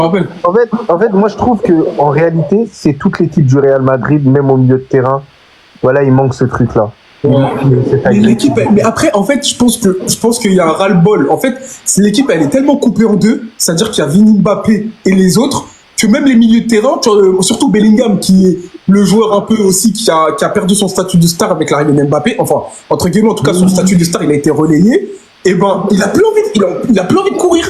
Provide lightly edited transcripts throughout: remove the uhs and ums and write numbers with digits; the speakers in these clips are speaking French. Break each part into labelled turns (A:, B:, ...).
A: rappelle.
B: En fait, moi je trouve que en réalité, c'est toute l'équipe du Real Madrid, même au milieu de terrain. Voilà, il manque ce truc-là. Il manque cette
A: Mais l'équipe,
B: agressivité.
A: mais après, en fait, je pense qu'il y a un ras-le-bol. En fait, l'équipe, elle est tellement coupée en deux, c'est-à-dire qu'il y a Vini, Mbappé et les autres, que même les milieux de terrain, surtout Bellingham, qui est le joueur un peu aussi qui a perdu son statut de star avec l'arrivée d'Mbappé, enfin, entre guillemets, en tout cas, son statut de star, il a été relayé, et ben, il a plus envie, il a plus envie de courir.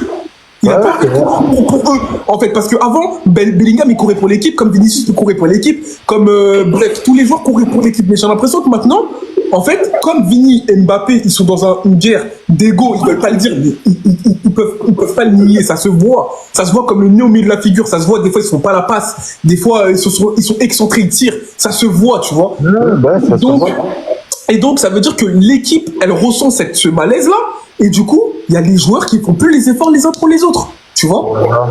A: Il a
B: Ouais,
A: pas envie de courir pour eux, en fait, parce qu'avant, Bellingham, il courait pour l'équipe, comme Vinicius, il courait pour l'équipe, comme, bref, tous les joueurs couraient pour l'équipe. Mais j'ai l'impression que maintenant, en fait, comme Vini et Mbappé, ils sont dans une guerre d'ego, ils veulent pas le dire, mais ils peuvent pas le nier, ça se voit. Ça se voit comme le nez au milieu de la figure, ça se voit, des fois, ils se font pas la passe, des fois, ils sont excentrés, ils tirent, ça se voit, tu vois.
B: ça se
A: Donc,
B: voit.
A: et donc, ça veut dire que l'équipe, elle ressent ce malaise-là, et du coup, il y a les joueurs qui font plus les efforts les uns pour les autres, tu vois.
B: Voilà.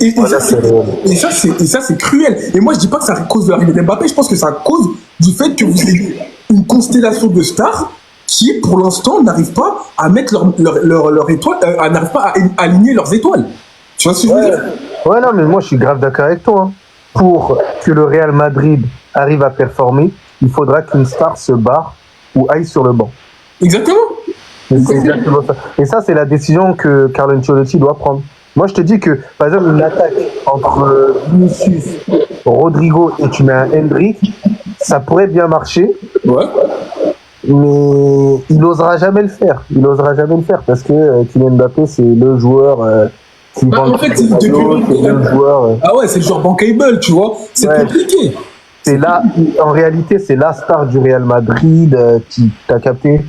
A: Et
B: Voilà,
A: ça, c'est cruel. Et moi, je dis pas que c'est à cause de l'arrivée d'Mbappé, je pense que c'est à cause du fait que vous ayez une constellation de stars qui, pour l'instant, n'arrivent pas à mettre leur étoile, n'arrivent pas à aligner leurs étoiles. Tu vois ce que je veux dire?
B: Ouais, non, mais moi je suis grave d'accord avec toi, hein. Pour que le Real Madrid arrive à performer, il faudra qu'une star se barre ou aille sur le banc.
A: Exactement.
B: C'est exactement ça. Et ça, c'est la décision que Carlo Ancelotti doit prendre. Moi, je te dis que, par exemple, une attaque entre Vinicius, Rodrigo et tu mets un Hendrick, ça pourrait bien marcher,
A: Ouais.
B: mais il n'osera jamais le faire. Il n'osera jamais le faire parce que Kylian Mbappé, c'est le joueur qui
A: Bah,
B: vend
A: en fait,
B: le maillot, c'est le joueur.
A: Ah ouais, c'est le genre bankable, tu vois. C'est
B: Ouais.
A: compliqué.
B: C'est là, en réalité, c'est la star du Real Madrid qui t'a capté.